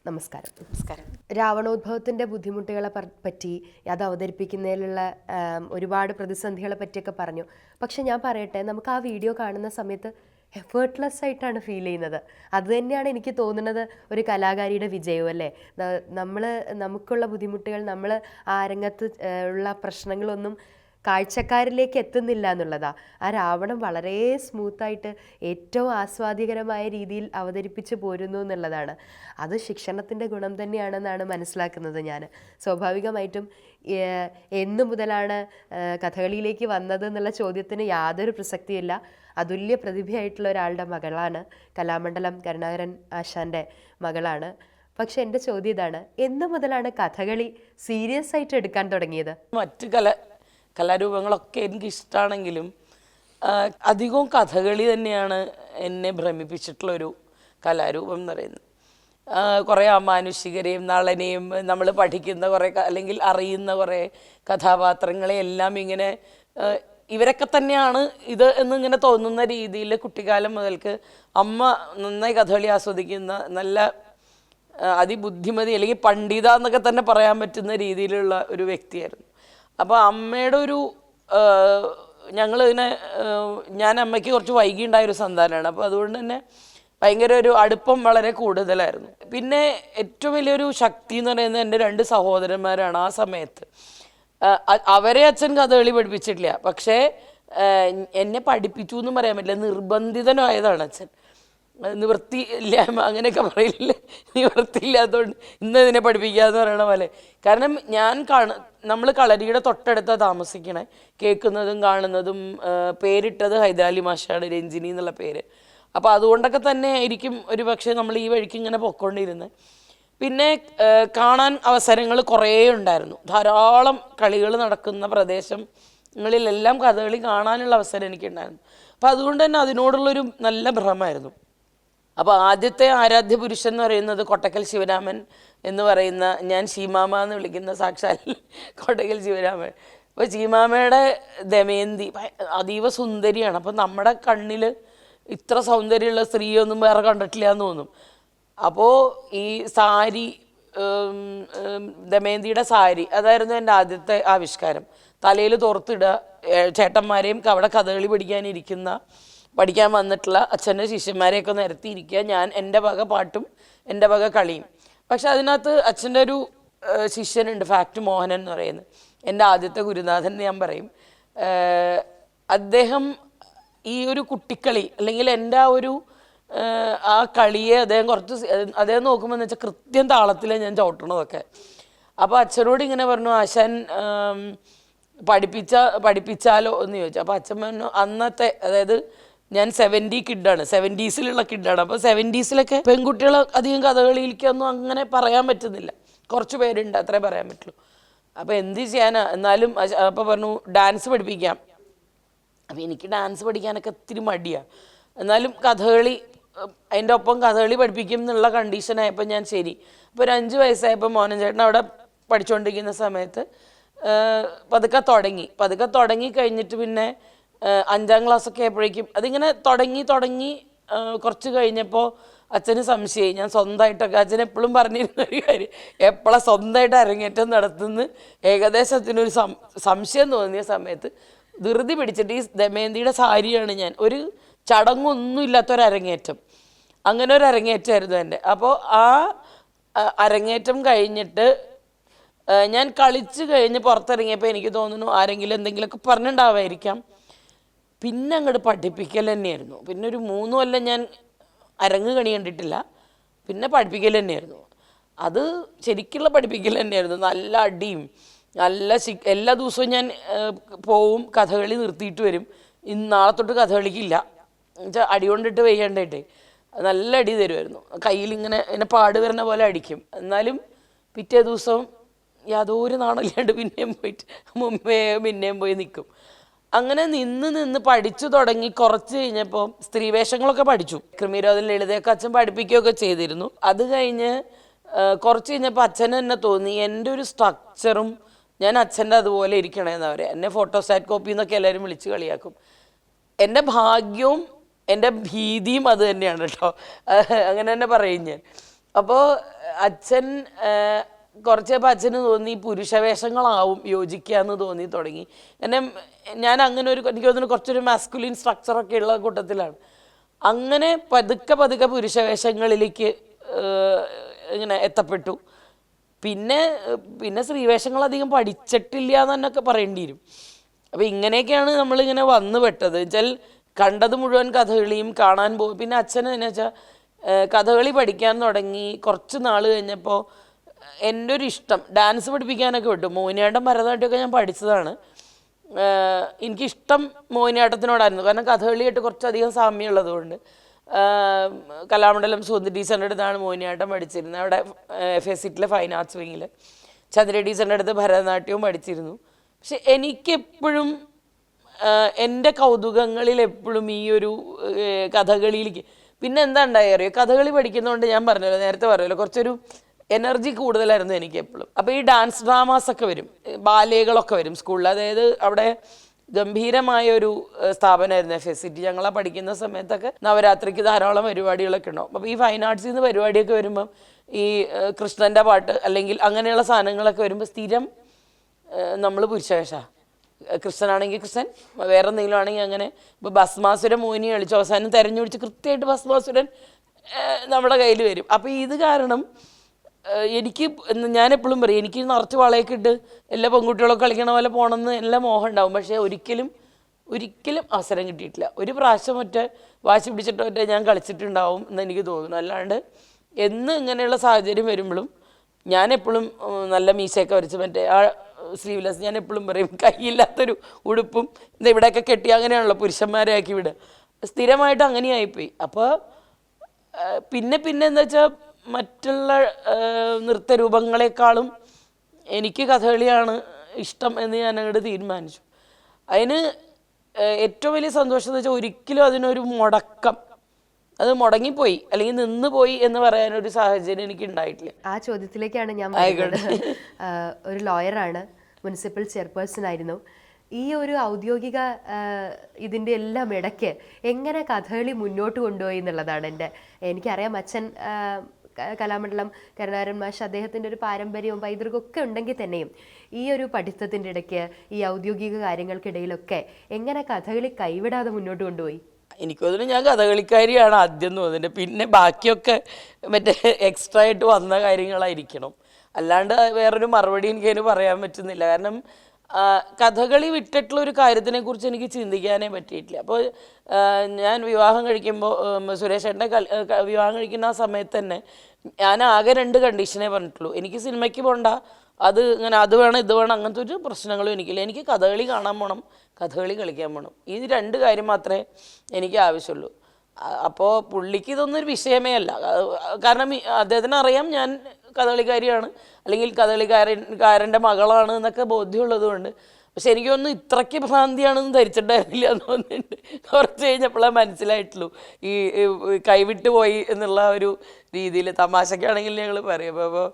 നമസ്കാരം. നമസ്കാരം. രാവണോദ്ഭവത്തിൻ്റെ ബുദ്ധിമുട്ടുകളെ പറ്റി അത് അവതരിപ്പിക്കുന്നതിലുള്ള ഒരുപാട് പ്രതിസന്ധികളെ പറ്റിയൊക്കെ പറഞ്ഞു. പക്ഷെ ഞാൻ പറയട്ടെ, നമുക്ക് ആ വീഡിയോ കാണുന്ന സമയത്ത് എഫേർട്ട്ലെസ് ആയിട്ടാണ് ഫീൽ ചെയ്യുന്നത്. അത് തന്നെയാണ് എനിക്ക് തോന്നുന്നത് ഒരു കലാകാരിയുടെ വിജയവും അല്ലേ. നമുക്കുള്ള ബുദ്ധിമുട്ടുകൾ, നമ്മൾ ആ രംഗത്ത് ഉള്ള പ്രശ്നങ്ങളൊന്നും കാഴ്ചക്കാരിലേക്ക് എത്തുന്നില്ല എന്നുള്ളതാണ്. ആ രാവണം വളരെ സ്മൂത്തായിട്ട് ഏറ്റവും ആസ്വാദ്യകരമായ രീതിയിൽ അവതരിപ്പിച്ച് പോരുന്നു എന്നുള്ളതാണ്. അത് ശിക്ഷണത്തിൻ്റെ ഗുണം തന്നെയാണെന്നാണ് മനസ്സിലാക്കുന്നത് ഞാൻ. സ്വാഭാവികമായിട്ടും എന്നു മുതലാണ് കഥകളിയിലേക്ക് വന്നത് എന്നുള്ള ചോദ്യത്തിന് യാതൊരു പ്രസക്തിയില്ല. അതുല്യ പ്രതിഭയായിട്ടുള്ള ഒരാളുടെ മകളാണ്, കലാമണ്ഡലം കരുണാകരൻ ആശാൻ്റെ മകളാണ്. പക്ഷെ എൻ്റെ ചോദ്യം ഇതാണ്, എന്ന് മുതലാണ് കഥകളി സീരിയസ് ആയിട്ട് എടുക്കാൻ തുടങ്ങിയത്? മറ്റ് കലാരൂപങ്ങളൊക്കെ എനിക്ക് ഇഷ്ടമാണെങ്കിലും അധികവും കഥകളി തന്നെയാണ് എന്നെ ഭ്രമിപ്പിച്ചിട്ടുള്ളൊരു കലാരൂപം എന്ന് പറയുന്നത്. കുറേ അമാനുഷികരെയും നളനെയും നമ്മൾ പഠിക്കുന്ന കുറേ അല്ലെങ്കിൽ അറിയുന്ന കുറേ കഥാപാത്രങ്ങളെയെല്ലാം ഇങ്ങനെ ഇവരൊക്കെ തന്നെയാണ് ഇത് എന്നിങ്ങനെ തോന്നുന്ന രീതിയിൽ കുട്ടിക്കാലം മുതൽക്ക് അമ്മ നന്നായി കഥകളി ആസ്വദിക്കുന്ന നല്ല അതിബുദ്ധിമതി അല്ലെങ്കിൽ പണ്ഡിത എന്നൊക്കെ തന്നെ പറയാൻ പറ്റുന്ന രീതിയിലുള്ള ഒരു വ്യക്തിയായിരുന്നു. അപ്പോൾ അമ്മയുടെ ഒരു ഞാൻ അമ്മയ്ക്ക് കുറച്ച് വൈകി ഉണ്ടായൊരു സന്താനമാണ്. അപ്പോൾ അതുകൊണ്ട് തന്നെ ഭയങ്കര ഒരു അടുപ്പം വളരെ കൂടുതലായിരുന്നു. പിന്നെ ഏറ്റവും വലിയൊരു ശക്തി എന്ന് പറയുന്നത് എൻ്റെ 2 സഹോദരന്മാരാണ്. ആ സമയത്ത് അവരെ അച്ഛൻ കഥകളി പഠിപ്പിച്ചിട്ടില്ല, പക്ഷേ എന്നെ പഠിപ്പിച്ചു എന്നും പറയാൻ പറ്റില്ല, നിർബന്ധിതനായതാണ് അച്ഛൻ. നിവൃത്തി ഇല്ല അങ്ങനെയൊക്കെ പറയില്ലേ, നിവൃത്തിയില്ലാത്തതുകൊണ്ട് ഇന്ന് ഇതിനെ പഠിപ്പിക്കാന്ന് പറയണ പോലെ. കാരണം നമ്മൾ കളരിയുടെ തൊട്ടടുത്ത താമസിക്കണേ, കേൾക്കുന്നതും കാണുന്നതും. പേരിട്ടത് ഹൈദരാലി മാഷാണ്, രഞ്ജിനി എന്നുള്ള പേര്. അപ്പോൾ അതുകൊണ്ടൊക്കെ തന്നെ ആയിരിക്കും ഒരു പക്ഷേ നമ്മൾ ഈ വഴിക്ക് ഇങ്ങനെ പൊയ്ക്കൊണ്ടിരുന്നത്. പിന്നെ കാണാൻ അവസരങ്ങൾ കുറേ ഉണ്ടായിരുന്നു. ധാരാളം കളികൾ നടക്കുന്ന പ്രദേശങ്ങളിലെല്ലാം കഥകളി കാണാനുള്ള അവസരം എനിക്കുണ്ടായിരുന്നു. അപ്പോൾ അതുകൊണ്ട് തന്നെ അതിനോടുള്ളൊരു നല്ല ഭ്രമമായിരുന്നു. അപ്പോൾ ആദ്യത്തെ ആരാധ്യ പുരുഷൻ എന്ന് പറയുന്നത് കൊട്ടക്കൽ ശിവരാമൻ എന്ന് പറയുന്ന, ഞാൻ ശീമാമ എന്ന് വിളിക്കുന്ന സാക്ഷാൽ കൊട്ടക്കൽ ശിവരാമൻ. അപ്പോൾ ശീമാമയുടെ ദമയന്തി അതീവ സുന്ദരിയാണ്. അപ്പോൾ നമ്മുടെ കണ്ണിൽ ഇത്ര സൗന്ദര്യമുള്ള സ്ത്രീയൊന്നും വേറെ കണ്ടിട്ടില്ല എന്ന് തോന്നും. അപ്പോൾ ഈ സാരി, ദമയന്തിയുടെ സാരി, അതായിരുന്നു എൻ്റെ ആദ്യത്തെ ആവിഷ്കാരം. തലയിൽ തോർത്തിടുക, ചേട്ടന്മാരെയും അവിടെ കഥകളി പഠിക്കാൻ വന്നിട്ടുള്ള അച്ഛൻ്റെ ശിഷ്യന്മാരെയൊക്കെ നിരത്തിയിരിക്കുക, ഞാൻ എൻ്റെ വക പാട്ടും എൻ്റെ വക കളിയും. പക്ഷെ അതിനകത്ത് അച്ഛൻ്റെ ഒരു ശിഷ്യനുണ്ട്, ഫാക്ട് മോഹനൻ എന്ന് പറയുന്നത്, എൻ്റെ ആദ്യത്തെ ഗുരുനാഥൻ ഞാൻ പറയും. അദ്ദേഹം ഈ ഒരു കുട്ടിക്കളി അല്ലെങ്കിൽ എൻ്റെ ആ കളിയെ അദ്ദേഹം നോക്കുമ്പോൾ എന്ന് വെച്ചാൽ കൃത്യം താളത്തിലെ ഞാൻ ചവിട്ടണതൊക്കെ. അപ്പോൾ അച്ഛനോട് ഇങ്ങനെ പറഞ്ഞു, ആശാൻ പഠിപ്പിച്ചാലോ എന്ന് ചോദിച്ചു. അപ്പോൾ അച്ഛൻ പറഞ്ഞു, അന്നത്തെ, അതായത് ഞാൻ 70 കിഡാണ്, 70s കിഡാണ്. അപ്പോൾ 70s പെൺകുട്ടികൾ അധികം കഥകളിയിലേക്കൊന്നും അങ്ങനെ പറയാൻ പറ്റുന്നില്ല, കുറച്ച് പേരുണ്ട്, അത്രേ പറയാൻ പറ്റുള്ളൂ. അപ്പോൾ എന്ത് ചെയ്യാനാ, എന്നാലും അപ്പോൾ പറഞ്ഞു ഡാൻസ് പഠിപ്പിക്കാം. അപ്പോൾ എനിക്ക് ഡാൻസ് പഠിക്കാനൊക്കെ ഒത്തിരി മടിയാണ്. എന്നാലും കഥകളി, അതിൻ്റെ ഒപ്പം കഥകളി പഠിപ്പിക്കും എന്നുള്ള കണ്ടീഷനായപ്പോൾ ഞാൻ ശരി. അപ്പോൾ ഒരു 5 വയസ്സായപ്പോൾ മോഹനൻ ചേട്ടൻ അവിടെ പഠിച്ചുകൊണ്ടിരിക്കുന്ന സമയത്ത് പതുക്കെ തുടങ്ങി കഴിഞ്ഞിട്ട് പിന്നെ 5ാം ക്ലാസ്സൊക്കെ ആയപ്പോഴേക്കും അതിങ്ങനെ തുടങ്ങി കുറച്ച് കഴിഞ്ഞപ്പോൾ അച്ഛന് സംശയമായി. ഞാൻ സ്വന്തമായിട്ടൊക്കെ, അച്ഛൻ എപ്പോഴും പറഞ്ഞിരുന്ന ഒരു കാര്യം, എപ്പോഴാണ് സ്വന്തമായിട്ട് അരങ്ങേറ്റം നടത്തുന്ന ഏകദേശത്തിനൊരു സംശയം തോന്നിയ സമയത്ത് ധൃതി പിടിച്ചിട്ട് ഈ ദമയന്തിയുടെ സാരിയാണ് ഞാൻ, ഒരു ചടങ്ങൊന്നും ഇല്ലാത്തൊരരങ്ങേറ്റം, അങ്ങനെ ഒരു അരങ്ങേറ്റമായിരുന്നു എൻ്റെ. അപ്പോൾ ആ അരങ്ങേറ്റം കഴിഞ്ഞിട്ട് ഞാൻ കളിച്ച് കഴിഞ്ഞ് പുറത്തിറങ്ങിയപ്പോൾ എനിക്ക് തോന്നുന്നു ആരെങ്കിലും എന്തെങ്കിലുമൊക്കെ പറഞ്ഞിട്ടുണ്ടാവായിരിക്കാം. പിന്നെ അങ്ങോട്ട് പഠിപ്പിക്കൽ തന്നെയായിരുന്നു. പിന്നെ ഒരു 3 കൊല്ലം ഞാൻ അരങ്ങ് കണി കണ്ടിട്ടില്ല, പിന്നെ പഠിപ്പിക്കൽ തന്നെയായിരുന്നു. അത് ശരിക്കുള്ള പഠിപ്പിക്കൽ തന്നെയായിരുന്നു. നല്ല അടിയും എല്ലാ ദിവസവും ഞാൻ പോവും, കഥകളി നിർത്തിയിട്ട് വരും. നാളെ തൊട്ട് കഥകളിക്കില്ല എന്നുവെച്ചാൽ അടി കൊണ്ടിട്ട് വയ്യാണ്ടായിട്ട് നല്ല അടി തരുമായിരുന്നു. കയ്യിലിങ്ങനെ എന്നെ പാട് വരുന്ന പോലെ അടിക്കും. എന്നാലും പിറ്റേ ദിവസവും യാതൊരു നാണമില്ലാണ്ട് പിന്നെയും പോയി നിൽക്കും. അങ്ങനെ നിന്ന് പഠിച്ചു തുടങ്ങി. കുറച്ച് കഴിഞ്ഞപ്പോൾ സ്ത്രീവേഷങ്ങളൊക്കെ പഠിച്ചു. ക്രിമിരോധൻ ലളിതയൊക്കെ അച്ഛൻ പഠിപ്പിക്കുകയൊക്കെ ചെയ്തിരുന്നു. അത് കഴിഞ്ഞ് കുറച്ച് കഴിഞ്ഞപ്പോൾ അച്ഛന് തന്നെ തോന്നി എൻ്റെ ഒരു സ്ട്രക്ചറും ഞാൻ അച്ഛൻ്റെ അതുപോലെ ഇരിക്കണമെന്നവരെ. എന്നെ ഫോട്ടോസ്റ്റാറ്റ് കോപ്പി എന്നൊക്കെ എല്ലാവരും വിളിച്ച് കളിയാക്കും. എൻ്റെ ഭാഗ്യവും എൻ്റെ ഭീതിയും അത് തന്നെയാണ് കേട്ടോ, അങ്ങനെ തന്നെ പറയും ഞാൻ. അപ്പോൾ അച്ഛൻ കുറച്ചപ്പോൾ അച്ഛന് തോന്നി പുരുഷവേഷങ്ങളാവും യോജിക്കുക എന്ന് തോന്നി തുടങ്ങി. ഞാൻ അങ്ങനെ എനിക്ക് തോന്നുന്നു കുറച്ചൊരു മാസ്കുലിൻ സ്ട്രക്ചറൊക്കെ ഉള്ള കൂട്ടത്തിലാണ്. അങ്ങനെ പതുക്കെ പതുക്കെ പുരുഷവേഷങ്ങളിലേക്ക് ഇങ്ങനെ എത്തപ്പെട്ടു. പിന്നെ സ്ത്രീവേഷങ്ങൾ അധികം പഠിച്ചിട്ടില്ല എന്ന് തന്നെയൊക്കെ പറയേണ്ടി വരും. അപ്പോൾ ഇങ്ങനെയൊക്കെയാണ് നമ്മളിങ്ങനെ വന്നു പെട്ടത്. വെച്ചാൽ കണ്ടത് മുഴുവൻ കഥകളിയും കാണാൻ പോകും. പിന്നെ അച്ഛന് എന്ന് വെച്ചാൽ കഥകളി പഠിക്കാൻ തുടങ്ങി കുറച്ച് നാൾ കഴിഞ്ഞപ്പോൾ എൻ്റെ ഒരു ഇഷ്ടം ഡാൻസ് പഠിപ്പിക്കാനൊക്കെ വിട്ടു. മോഹിനിയാട്ടം ഭരതനാട്യമൊക്കെ ഞാൻ പഠിച്ചതാണ്. എനിക്കിഷ്ടം മോഹിനിയാട്ടത്തിനോടായിരുന്നു. കാരണം കഥകളിയായിട്ട് കുറച്ചധികം സാമ്യമുള്ളത് കൊണ്ട്. കലാമണ്ഡലം സുഗന്ധി ടീച്ചറിൻ്റെ അടുത്താണ് മോഹിനിയാട്ടം പഠിച്ചിരുന്നത്. അവിടെ FSCTയിലെ ഫൈൻ ആർട്സ് വിങ്ങിൽ. ചന്ദ്ര ടീച്ചറിൻ്റെ അടുത്ത് ഭരതനാട്യവും പഠിച്ചിരുന്നു. പക്ഷെ എനിക്കെപ്പോഴും എൻ്റെ കൗതുകങ്ങളിൽ എപ്പോഴും ഈ ഒരു കഥകളിയിലേക്ക് പിന്നെ എന്താ ഉണ്ടായറിയോ, കഥകളി പഠിക്കുന്നതുകൊണ്ട് ഞാൻ പറഞ്ഞല്ലോ, നേരത്തെ പറയുമല്ലോ, കുറച്ചൊരു എനർജി കൂടുതലായിരുന്നു എനിക്ക് എപ്പോഴും. അപ്പോൾ ഈ ഡാൻസ് ഡ്രാമാസൊക്കെ വരും, ബാലേകളൊക്കെ വരും സ്കൂളിൽ. അതായത് അവിടെ ഗംഭീരമായൊരു സ്ഥാപനമായിരുന്നു FSCT. ഞങ്ങളെ പഠിക്കുന്ന സമയത്തൊക്കെ നവരാത്രിക്ക് ധാരാളം പരിപാടികളൊക്കെ ഉണ്ടാവും. അപ്പോൾ ഈ ഫൈൻ ആർട്സിൽ നിന്ന് പരിപാടിയൊക്കെ വരുമ്പം ഈ കൃഷ്ണൻ്റെ പാട്ട് അല്ലെങ്കിൽ അങ്ങനെയുള്ള സാധനങ്ങളൊക്കെ വരുമ്പോൾ സ്ഥിരം നമ്മൾ പുരുഷവേഷമാണ്. കൃഷ്ണനാണെങ്കിൽ കൃഷ്ണൻ, വേറെ എന്തെങ്കിലും ആണെങ്കിൽ അങ്ങനെ. ഇപ്പോൾ ഭസ്മാസുരൻ മോഹിനി കളിച്ചു അവസാനം തെരഞ്ഞു പിടിച്ച് കൃത്യമായിട്ട് ഭസ്മാസുരൻ നമ്മുടെ കയ്യിൽ വരും. അപ്പോൾ ഇത് കാരണം ഞാനെപ്പോഴും പറയും, എനിക്ക് നിറച്ച് വളയൊക്കെ ഇട്ട് എല്ലാ പെൺകുട്ടികളൊക്കെ കളിക്കണ പോലെ പോകണമെന്ന് എല്ലാം മോഹം ഉണ്ടാവും. പക്ഷേ ഒരിക്കലും അവസരം കിട്ടിയിട്ടില്ല. ഒരു പ്രാവശ്യം വാശി പിടിച്ചിട്ട് ഞാൻ കളിച്ചിട്ടുണ്ടാവും എന്ന് എനിക്ക് തോന്നുന്നു. അല്ലാണ്ട് ഇങ്ങനെയുള്ള സാഹചര്യം വരുമ്പോഴും ഞാൻ എപ്പോഴും നല്ല മീശയൊക്കെ വരച്ച് ആ സ്ലീവ്ലെസ്, ഞാൻ എപ്പോഴും പറയും കൈയില്ലാത്തൊരു ഉടുപ്പും ഇവിടെയൊക്കെ കെട്ടി അങ്ങനെയാണല്ലോ പുരുഷന്മാരെ ആക്കി വിടുക. സ്ഥിരമായിട്ട് അങ്ങനെയായിപ്പോയി. അപ്പോൾ പിന്നെ എന്താ വെച്ചാൽ മറ്റുള്ള നൃത്തരൂപങ്ങളെക്കാളും എനിക്ക് കഥകളിയാണ് ഇഷ്ടം എന്ന് ഞാൻ അങ്ങോട്ട് തീരുമാനിച്ചു. അതിന് ഏറ്റവും വലിയ സന്തോഷം എന്ന് വെച്ചാൽ ഒരിക്കലും അതിനൊരു അത് മുടങ്ങിപ്പോയി അല്ലെങ്കിൽ നിന്ന് പോയി എന്ന് പറയാനൊരു സാഹചര്യം എനിക്ക് ഉണ്ടായിട്ടില്ല. ആ ചോദ്യത്തിലേക്കാണ് ഞാൻ ഒരു ലോയറാണ്, മുനിസിപ്പൽ ചെയർപേഴ്സൺ ആയിരുന്നു. ഈ ഒരു ഔദ്യോഗിക ഇതിൻ്റെ എല്ലാം ഇടയ്ക്ക് എങ്ങനെ കഥകളി മുന്നോട്ട് കൊണ്ടുപോയി എന്നുള്ളതാണ് എനിക്കറിയാം. അച്ഛൻ കലാമണ്ഡലം കരുണാകരൻ മാഷ് അദ്ദേഹത്തിൻ്റെ ഒരു പാരമ്പര്യവും പൈതൃകമൊക്കെ ഉണ്ടെങ്കിൽ തന്നെയും ഈ ഒരു പഠിത്തത്തിൻ്റെ ഇടയ്ക്ക് ഈ ഔദ്യോഗിക കാര്യങ്ങൾക്കിടയിലൊക്കെ എങ്ങനെ കഥകളി കൈവിടാതെ മുന്നോട്ട് കൊണ്ടുപോയി? എനിക്ക് തോന്നുന്നു ഞാൻ കഥകളിക്കാരിയാണ് ആദ്യം തോന്നുന്നത്. പിന്നെ ബാക്കിയൊക്കെ എക്സ്ട്രാ ആയിട്ട് വന്ന കാര്യങ്ങളായിരിക്കണം. അല്ലാണ്ട് വേറൊരു മറുപടി എനിക്കതിന് പറയാൻ പറ്റുന്നില്ല. കാരണം കഥകളി വിട്ടിട്ടുള്ള ഒരു കാര്യത്തിനെ കുറിച്ച് എനിക്ക് ചിന്തിക്കാനേ പറ്റിയിട്ടില്ല. അപ്പോൾ ഞാൻ വിവാഹം കഴിക്കുമ്പോൾ സുരേഷേട്ടൻ്റെ വിവാഹം കഴിക്കുന്ന ആ സമയത്ത് തന്നെ ഞാൻ ആകെ 2 കണ്ടീഷനേ പറഞ്ഞിട്ടുള്ളൂ. എനിക്ക് സിനിമയ്ക്ക് പോകണ്ട, അത് വേണം ഇത് വേണം, അങ്ങനത്തെ ഒരു പ്രശ്നങ്ങളും എനിക്കില്ല. എനിക്ക് കഥകളി കാണാൻ പോകണം, കഥകളി കളിക്കാൻ പോകണം. ഈ 2 കാര്യം മാത്രമേ എനിക്ക് ആവശ്യമുള്ളൂ. അപ്പോൾ പുള്ളിക്ക് ഇതൊന്നും ഒരു വിഷയമേ അല്ല. കാരണം അദ്ദേഹത്തിന് അറിയാം ഞാൻ കഥകളിക്കാരിയാണ്, അല്ലെങ്കിൽ കഥകളിക്കാരൻ്റെ മകളാണ് എന്നൊക്കെ ബോധ്യമുള്ളത് കൊണ്ട്. പക്ഷെ എനിക്കൊന്നും ഇത്രയ്ക്ക് ഭ്രാന്തിയാണെന്ന് ധരിച്ചിട്ടുണ്ടായിരുന്നില്ല എന്ന് തോന്നുന്നുണ്ട്. കുറച്ച് കഴിഞ്ഞപ്പോഴാണ് മനസ്സിലായിട്ടുള്ളൂ ഈ കൈവിട്ട് പോയി എന്നുള്ള ഒരു രീതിയിൽ. തമാശക്കാണെങ്കിൽ ഞങ്ങൾ പറയും. അപ്പോൾ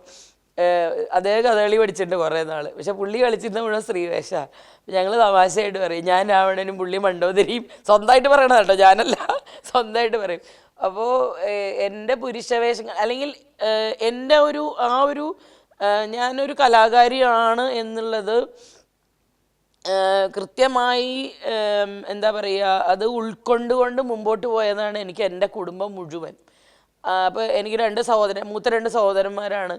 അദ്ദേഹം കഥകളി പഠിച്ചിട്ടുണ്ട് കുറേ നാൾ. പക്ഷെ പുള്ളി കളിച്ചിരുന്ന മുഴുവൻ സ്ത്രീവേഷമാണ്. ഞങ്ങൾ തമാശയായിട്ട് പറയും ഞാൻ രാവണനും പുള്ളി മണ്ഡോദരിയും. സ്വന്തമായിട്ട് പറയണത് കേട്ടോ, ഞാനല്ല, സ്വന്തമായിട്ട് പറയും. അപ്പോൾ എൻ്റെ പുരുഷവേഷങ്ങൾ അല്ലെങ്കിൽ എൻ്റെ ഞാനൊരു കലാകാരിയാണ് എന്നുള്ളത് കൃത്യമായി എന്താ പറയുക, അത് ഉൾക്കൊണ്ടുകൊണ്ട് മുമ്പോട്ട് പോയതാണ് എനിക്ക് എൻ്റെ കുടുംബം മുഴുവൻ. അപ്പോൾ എനിക്ക് മൂത്ത 2 സഹോദരന്മാരാണ്.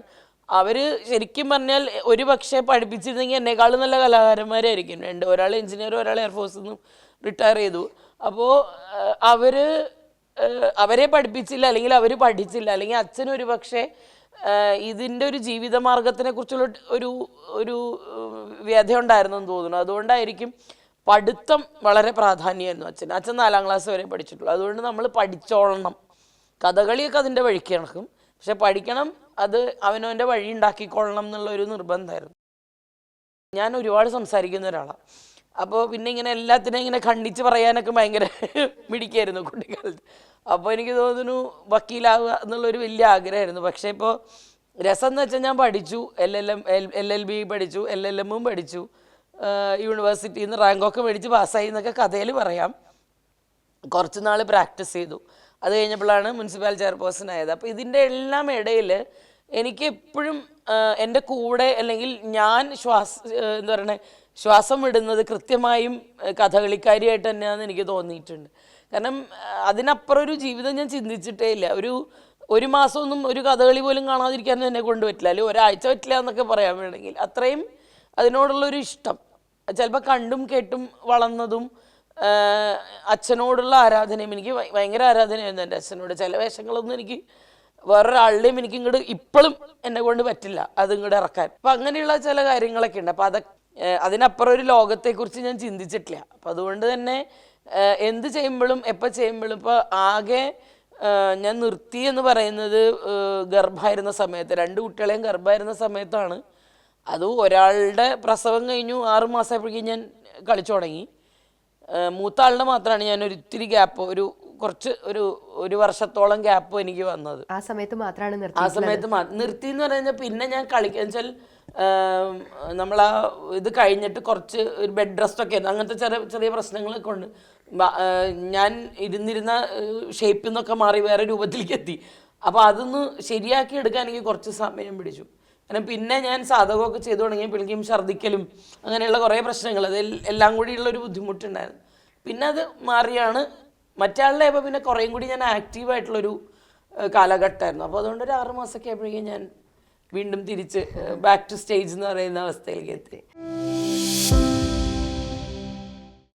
അവർ ശരിക്കും പറഞ്ഞാൽ ഒരു പക്ഷേ പഠിപ്പിച്ചിരുന്നെങ്കിൽ എന്നെക്കാളും നല്ല കലാകാരന്മാരായിരിക്കും. ഒരാൾ എഞ്ചിനീയർ, ഒരാൾ എയർഫോഴ്സിൽ നിന്നും റിട്ടയർ ചെയ്തു. അപ്പോൾ അവരെ പഠിപ്പിച്ചില്ല, അല്ലെങ്കിൽ അവർ പഠിച്ചില്ല, അല്ലെങ്കിൽ അച്ഛനൊരു പക്ഷേ ഇതിൻ്റെ ഒരു ജീവിതമാർഗത്തിനെ കുറിച്ചുള്ള ഒരു വ്യഥ ഉണ്ടായിരുന്നു എന്ന് തോന്നുന്നു. അതുകൊണ്ടായിരിക്കും പഠിത്തം വളരെ പ്രാധാന്യമായിരുന്നു അച്ഛൻ 4ാം ക്ലാസ് വരെ പഠിച്ചിട്ടുള്ളൂ. അതുകൊണ്ട് നമ്മൾ പഠിച്ചോളണം. കഥകളിയൊക്കെ അതിൻ്റെ വഴിക്ക് നടക്കും, പക്ഷെ പഠിക്കണം, അത് അവനവൻ്റെ വഴി ഉണ്ടാക്കിക്കൊള്ളണം എന്നുള്ളൊരു നിർബന്ധമായിരുന്നു. ഞാൻ ഒരുപാട് സംസാരിക്കുന്ന ഒരാളാണ്. അപ്പോൾ പിന്നെ ഇങ്ങനെ എല്ലാത്തിനെയും ഇങ്ങനെ ഖണ്ഡിച്ച് പറയാനൊക്കെ ഭയങ്കര മിടിക്കായിരുന്നു കുട്ടിക്കാലത്ത്. അപ്പോൾ എനിക്ക് തോന്നുന്നു വക്കീലാവുക എന്നുള്ളൊരു വലിയ ആഗ്രഹമായിരുന്നു. പക്ഷേ ഇപ്പോൾ രസം എന്ന് വെച്ചാൽ ഞാൻ പഠിച്ചു, LLB പഠിച്ചു, LLM പഠിച്ചു, യൂണിവേഴ്സിറ്റിയിൽ നിന്ന് റാങ്കൊക്കെ മേടിച്ച് പാസ്സായി എന്നൊക്കെ കഥയിൽ പറയാം. കുറച്ച് നാൾ പ്രാക്ടീസ് ചെയ്തു. അത് കഴിഞ്ഞപ്പോഴാണ് മുനിസിപ്പൽ ചെയർപേഴ്സൺ ആയത്. അപ്പോൾ ഇതിൻ്റെ എല്ലാം ഇടയിൽ എനിക്ക് എപ്പോഴും എൻ്റെ കൂടെ അല്ലെങ്കിൽ ഞാൻ എന്താ പറയുക ശ്വാസം വിടുന്നത് കൃത്യമായും കഥകളിക്കാരിയായിട്ട് തന്നെയാണെന്ന് എനിക്ക് തോന്നിയിട്ടുണ്ട്. കാരണം അതിനപ്പുറം ഒരു ജീവിതം ഞാൻ ചിന്തിച്ചിട്ടേ ഇല്ല. ഒരു മാസമൊന്നും ഒരു കഥകളി പോലും കാണാതിരിക്കാൻ എന്നെ കൊണ്ടുപറ്റില്ല, അല്ലെങ്കിൽ ഒരാഴ്ച പറ്റില്ല എന്നൊക്കെ പറയാൻ വേണമെങ്കിൽ അത്രയും അതിനോടുള്ളൊരു ഇഷ്ടം. ചിലപ്പോൾ കണ്ടും കേട്ടും വളർന്നതും അച്ഛനോടുള്ള ആരാധനയും എനിക്ക് ഭയങ്കര ആരാധനയായിരുന്നു എൻ്റെ അച്ഛനോട്. ചില വേഷങ്ങളൊന്നും എനിക്ക് വേറൊരാളുടെയും എനിക്ക് ഇങ്ങോട്ട് ഇപ്പോഴും എന്നെ കൊണ്ട് പറ്റില്ല അത് ഇങ്ങോട്ട് ഇറക്കാൻ. അപ്പം അങ്ങനെയുള്ള ചില കാര്യങ്ങളൊക്കെ ഉണ്ട്. അപ്പം അതിനപ്പുറം ഒരു ലോകത്തെക്കുറിച്ച് ഞാൻ ചിന്തിച്ചിട്ടില്ല. അപ്പം അതുകൊണ്ട് തന്നെ എന്ത് ചെയ്യുമ്പോഴും എപ്പോൾ ചെയ്യുമ്പോഴും ഇപ്പോൾ ആകെ ഞാൻ നിർത്തി എന്ന് പറയുന്നത് ഗർഭമായിരുന്ന സമയത്ത്, 2 കുട്ടികളെയും ഗർഭമായിരുന്ന സമയത്താണ്. അത് ഒരാളുടെ പ്രസവം കഴിഞ്ഞു 6 മാസമായപ്പോഴേക്കും ഞാൻ കളിച്ചു തുടങ്ങി. മൂത്ത ആളുടെ മാത്രമാണ് ഞാൻ ഒരിത്തിരി ഗ്യാപ്പ്, ഒരു വർഷത്തോളം ഗ്യാപ്പ് എനിക്ക് വന്നത്. ആ സമയത്ത് മാത്രമാണ് നിർത്തി എന്ന് പറഞ്ഞാൽ പിന്നെ ഞാൻ കളിക്കുക വെച്ചാൽ നമ്മൾ ഇത് കഴിഞ്ഞിട്ട് കുറച്ച് ഒരു ബെഡ് റെസ്റ്റ് ഒക്കെ അങ്ങനത്തെ ചെറിയ പ്രശ്നങ്ങളൊക്കെ ഉണ്ട്. ഞാൻ ഇരുന്നിരുന്ന ഷേപ്പിൽ നിന്നൊക്കെ മാറി വേറെ രൂപത്തിലേക്ക് എത്തി. അപ്പോൾ അതൊന്ന് ശരിയാക്കി എടുക്കാൻ എനിക്ക് കുറച്ച് സമയം പിടിച്ചു. കാരണം പിന്നെ ഞാൻ സാധകമൊക്കെ ചെയ്തു തുടങ്ങിയപ്പോഴേക്കും ഛർദ്ദിക്കലും അങ്ങനെയുള്ള കുറേ പ്രശ്നങ്ങൾ, അത് എല്ലാം കൂടിയുള്ളൊരു ബുദ്ധിമുട്ടുണ്ടായിരുന്നു. പിന്നെ അത് മാറിയാണ് മറ്റാളുടെ ആയപ്പോൾ പിന്നെ കുറേയും കൂടി ഞാൻ ആക്റ്റീവായിട്ടുള്ളൊരു കാലഘട്ടമായിരുന്നു. അപ്പോൾ അതുകൊണ്ട് ഒരു 6 മാസമൊക്കെ ആയപ്പോഴേക്കും ഞാൻ വീണ്ടും തിരിച്ച് ബാക്ക് ടു സ്റ്റേജ് എന്ന് പറയുന്ന അവസ്ഥയിലേക്ക് എത്തി.